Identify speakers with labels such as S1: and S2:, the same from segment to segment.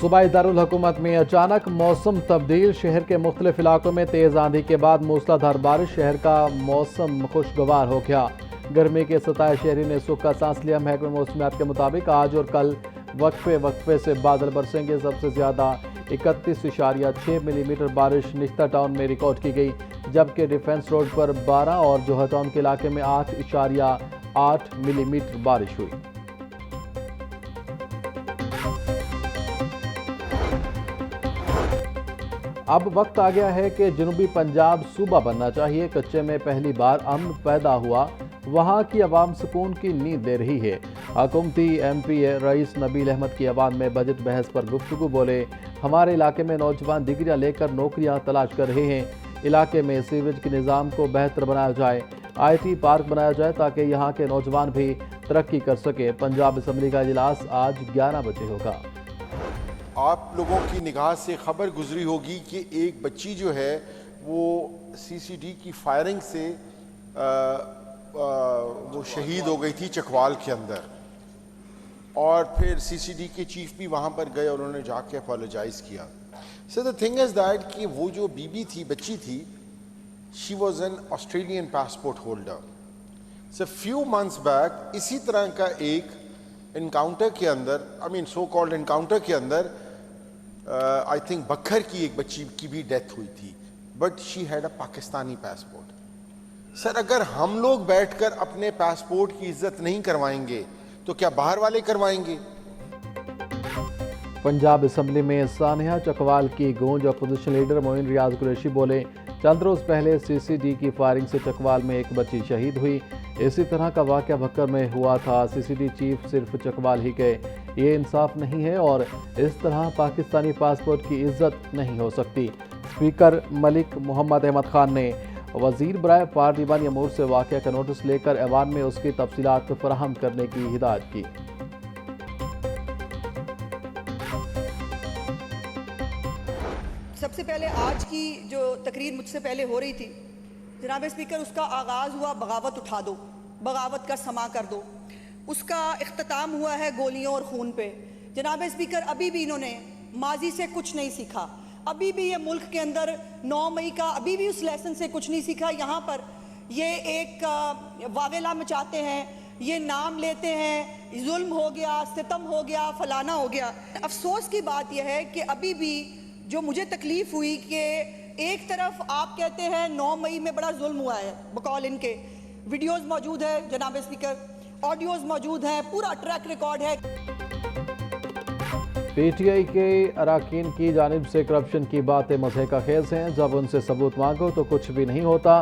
S1: सूबाई दारुल हुकूमत में अचानक मौसम तब्दील। शहर के मुख्तलिफ इलाकों में तेज आंधी के बाद मूसलाधार बारिश। शहर का मौसम खुशगवार हो गया। गर्मी के सताए शहरी ने सुख का सांस लिया। महकमे मौसमियात के मुताबिक आज और कल वक्फे से बादल बरसेंगे। सबसे ज्यादा 31.6 मिलीमीटर बारिश निश्ता टाउन में रिकॉर्ड की गई, जबकि डिफेंस रोड पर 12 और जोहर टाउन के इलाके में 8.8 मिलीमीटर बारिश हुई। अब वक्त आ गया है कि जनूबी पंजाब सूबा बनना चाहिए। कच्चे में पहली बार अमन पैदा हुआ, वहां की आवाम सुकून की नींद ले रही है। हुकूमती MP रईस नबील अहमद की आवाम में बजट बहस पर गुफ्तगू। बोले, हमारे इलाके में नौजवान डिग्रियां लेकर नौकरियां तलाश कर रहे हैं। इलाके में सीवरेज के निज़ाम को बेहतर बनाया जाए, IT पार्क बनाया जाए ताकि यहाँ के नौजवान भी तरक्की कर सके। पंजाब असम्बली का इजलास आज 11 बजे होगा।
S2: आप लोगों की निगाह से खबर गुजरी होगी कि एक बच्ची जो है वो CCD की फायरिंग से वो शहीद हो गई थी चकवाल के अंदर, और फिर CCD के चीफ भी वहाँ पर गए और उन्होंने जाके अपोलोजाइज किया। So the thing is that कि वो जो बीबी थी, बच्ची थी, she was an Australian passport holder. So few months back इसी तरह का एक इनकाउंटर के अंदर, सो कॉल्ड इनकाउंटर के अंदर आई थिंक बखर की एक बच्ची की भी डेथ हुई थी, but she had a Pakistani passport. Sir, अगर हम लोग बैठकर अपने पासपोर्ट की इज्जत नहीं करवाएंगे तो क्या बाहर वाले करवाएंगे?
S1: पंजाब असम्बली में सानिया चकवाल की गूंज। अपोजिशन लीडर मोइन रियाज कुरैशी बोले, चंद रोज पहले CCD की फायरिंग से चकवाल में एक बच्ची शहीद हुई। इसी तरह का वाक़या बक्कर में हुआ था। CCD चीफ सिर्फ चकवाल ही गए, ये इंसाफ नहीं है और इस तरह पाकिस्तानी पासपोर्ट की इज्जत नहीं हो सकती। स्पीकर मलिक मोहम्मद अहमद खान ने वजीर बराए पार्लिमानी अमूर से वाक़या का नोटिस लेकर ऐवान में उसकी तफसीलात फराहम करने की हिदायत की।
S3: सबसे पहले आज की जो तकरीर मुझसे पहले हो रही थी, जनाब स्पीकर, उसका आगाज़ हुआ बगावत उठा दो, बगावत का समा कर दो। उसका इख्तिताम हुआ है गोलियों और खून पे। जनाब स्पीकर, अभी भी इन्होंने माजी से कुछ नहीं सीखा। अभी भी ये मुल्क के अंदर 9 मई का अभी भी उस लेसन से कुछ नहीं सीखा। यहाँ पर ये एक वावेला मचाते हैं, ये नाम लेते हैं, जुल्म हो गया, सितम हो गया, फलाना हो गया। अफसोस की बात यह है कि अभी भी जो मुझे तकलीफ हुई कि एक तरफ आप कहते हैं 9 मई में बड़ा जुल्म हुआ है, बकौल इनके वीडियोस मौजूद है जनाब स्पीकर, ऑडियोज मौजूद हैं, पूरा ट्रैक रिकॉर्ड है।
S1: PTI के अरकान की जानिब से करप्शन की बातें मज़े का खेज हैं। जब उनसे सबूत मांगो तो कुछ भी नहीं होता।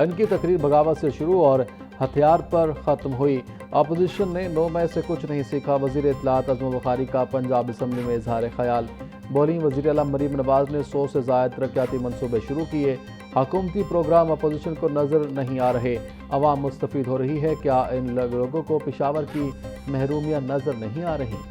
S1: इनकी तकरीर बगावत से शुरू और हथियार पर ख़त्म हुई। अपोजिशन ने 9 मई से कुछ नहीं सीखा। वज़ीर इत्तलात अज़म बुखारी का पंजाब असम्बली में इजहार ख्याल। बोली, वज़ीर आला मरीम नवाज ने 100 से ज़ायद तरक्याती मनसूबे शुरू किए। हुकूमती प्रोग्राम अपोजिशन को नज़र नहीं आ रहे। अवाम मुस्तफ़ीद हो रही है। क्या इन लोगों को पेशावर की महरूमियाँ नज़र नहीं आ रही?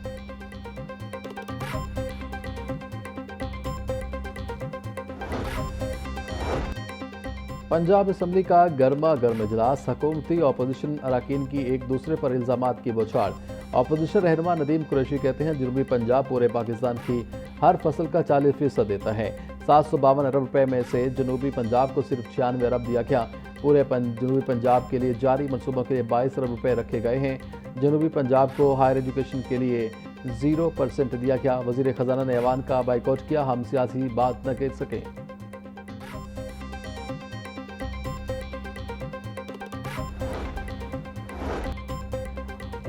S1: पंजाब असम्बली का गर्मा गर्म इजलास। हुकूमती अपोजिशन अरकान की एक दूसरे पर इल्ज़ामात की बौछार। अपोजिशन रहनुमा नदीम कुरैशी कहते हैं, जनूबी पंजाब पूरे पाकिस्तान की हर फसल का 40% देता है। 752 अरब रुपए में से जनूबी पंजाब को सिर्फ 96 अरब दिया गया। पूरे जनूबी पंजाब के लिए जारी मनसूबों के लिए 22 अरब रुपए रखे गए हैं। जनूबी पंजाब को हायर एजुकेशन के लिए 0% दिया गया। वज़ीर ख़जाना ने ऐवान का बाइकआउट किया। हम सियासी बात न कर सके।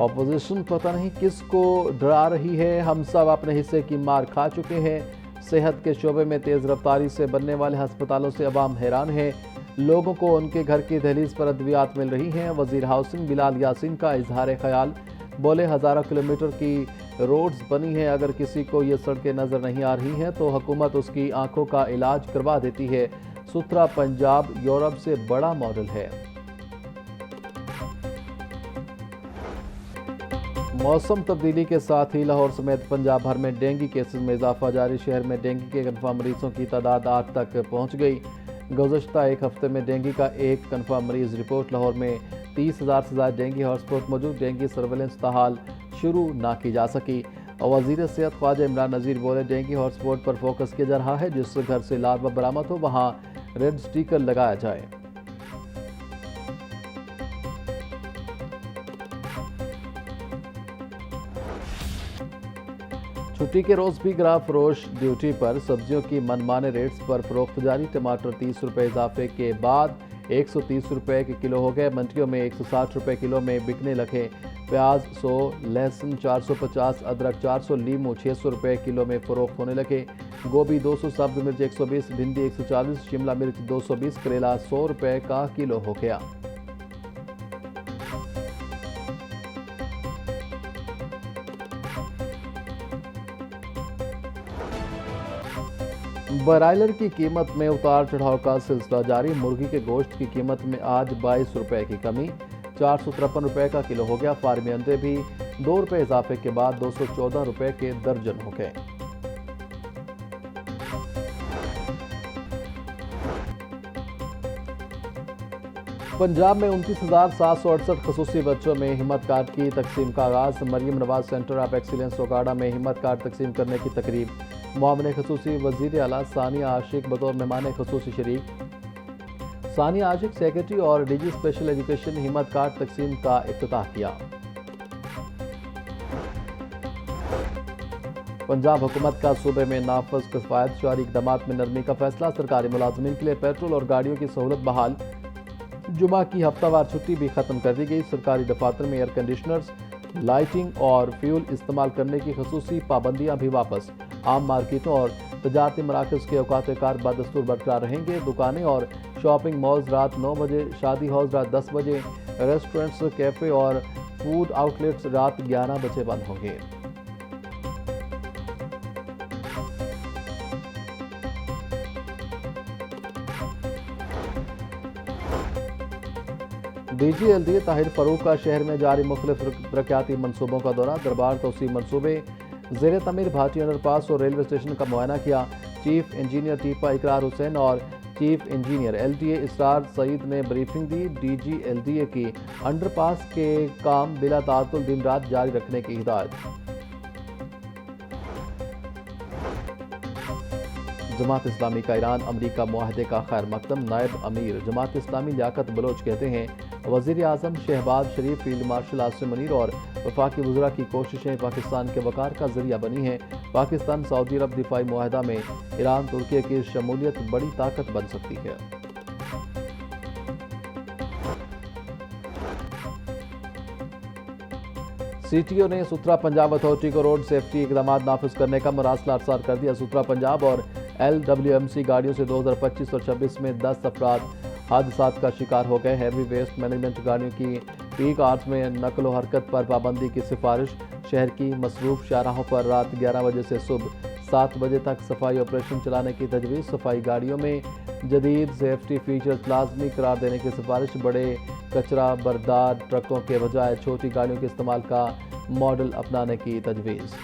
S1: ऑपोजिशन पता नहीं किसको डरा रही है। हम सब अपने हिस्से की मार खा चुके हैं। सेहत के शोबे में तेज़ रफ्तारी से बनने वाले अस्पतालों से अवाम हैरान है। लोगों को उनके घर की दहलीज पर अद्वियात मिल रही हैं। वज़ीर हाउसिंग बिलाल यासीन का इजहार ख्याल। बोले, हज़ारों किलोमीटर की रोड्स बनी हैं, अगर किसी को ये सड़कें नज़र नहीं आ रही हैं तो हुकूमत उसकी आंखों का इलाज करवा देती है। सुथरा पंजाब यूरोप से बड़ा मॉडल है। मौसम तब्दीली के साथ ही लाहौर समेत पंजाब भर में डेंगू केसेस में इजाफा जारी। शहर में डेंगू के कन्फर्म मरीजों की तादाद 8 तक पहुँच गई। गुज़श्ता एक हफ्ते में डेंगू का एक कन्फर्म मरीज रिपोर्ट। लाहौर में 30,000 से ज़्यादा डेंगू हॉटस्पॉट मौजूद। डेंगू सर्वेलेंस ताहाल शुरू ना की जा सकी। वज़ीर सेहत ख्वाजा इमरान नज़ीर बोले, डेंगू हॉटस्पॉट पर फोकस किया जा रहा है। जिस घर से लार्वा बरामद हो वहाँ रेड स्टिकर लगाया जाए। छुट्टी के रोज भी ग्राहक फरोश ड्यूटी पर। सब्जियों की मनमाने रेट्स पर फरोख्त जारी। टमाटर 30 रुपये इजाफे के बाद 130 रुपये के किलो हो गए। मंडियों में 160 रुपये किलो में बिकने लगे। प्याज 100, लहसुन 450, अदरक 400, लीमू 600 रुपये किलो में फरोख्त होने लगे। गोभी 200, सब्ज मिर्च 120, भिंडी 140, शिमला मिर्च 220, करेला 100 रुपये का किलो हो गया। ब्रायलर की कीमत में उतार चढ़ाव का सिलसिला जारी। मुर्गी के गोश्त की कीमत में आज 22 रुपये की कमी, 453 रुपये का किलो हो गया। फार्मी अंडे भी 2 रुपये इजाफे के बाद 214 रुपये के दर्जन हो गए। पंजाब में 29,768 खसूसी बच्चों में हिम्मत कार्ड की तकसीम का आगाज। Maryam Nawaz centre of excellence सोगाड़ा में हिम्मत कार्ड तकसीम करने की तकरीब। मामले खसूसी वज़ीर आला सानिया आशिक बतौर मेहमान खसूसी शरीक। सानिया आशिक सेक्रेटरी और डीजी स्पेशल एजुकेशन हिम्मत कार्ड तकसीम का इफ्तिताह किया। पंजाब हुकूमत का सूबे में नाफज किफायत जारी इक़दाम में नरमी का फैसला। सरकारी मुलाजमीन के लिए पेट्रोल और गाड़ियों की सहूलत बहाल। जुमा की हफ्तावार छुट्टी भी खत्म कर दी गई। सरकारी दफातर में एयर कंडीशनर्स, लाइटिंग और फ्यूल इस्तेमाल करने की खसूसी पाबंदियां भी वापस। आम मार्केटों और तजारती मराकज़ के औकात कार बदस्तूर बरकरार रहेंगे। दुकानें और शॉपिंग मॉल्स रात 9 बजे, शादी हॉल रात 10 बजे, रेस्टोरेंट्स, कैफ़े और फूड आउटलेट्स रात 11 बजे बंद होंगे। डीजी एलडीए ताहिर फरूक का शहर में जारी मुख्तलिफ तरक्याती मनसूबों का दौरा। दरबार तोसी मनसूबे, ज़ेर तमीर भाटी अंडरपास और रेलवे स्टेशन का मुआयना किया। चीफ इंजीनियर टीपा इकरार हुसैन और चीफ इंजीनियर एलडीए इसरार सईद ने ब्रीफिंग दी। डीजी एलडीए की अंडरपास के काम बिला तातुल दिन रात जारी रखने की हिदायत। जमात इस्लामी का ईरान अमरीका मुआहदे का खैर मकदम। नायब अमीर जमात इस्लामी लियाकत बलोच कहते हैं, वज़ीर आज़म शहबाज शरीफ, फील्ड मार्शल आसिम मुनीर और वफाकी वज़रा की कोशिशें पाकिस्तान के वक़ार का ज़रिया बनी हैं। पाकिस्तान सऊदी अरब दिफाई मुआहदा में ईरान तुर्की की शमूलियत बड़ी ताकत बन सकती है। सीटीओ ने सुथरा पंजाब अथॉरिटी को रोड सेफ्टी इकदाम नाफिज करने का मरासला अरसाल कर दिया। सुथरा पंजाब और LWMC गाड़ियों से 2025 और 26 में 10 अफराद हादसात का शिकार हो गए। हैवी वेस्ट मैनेजमेंट गाड़ियों की पीक आवर्स में नकलो हरकत पर पाबंदी की सिफारिश। शहर की मसरूफ शाहराहों पर रात 11 बजे से सुबह 7 बजे तक सफाई ऑपरेशन चलाने की तजवीज़। सफाई गाड़ियों में जदीद सेफ्टी फीचर्स लाजमी करार देने की सिफारिश। बड़े कचरा बरदार ट्रकों के बजाय छोटी गाड़ियों के इस्तेमाल का मॉडल अपनाने की तजवीज़।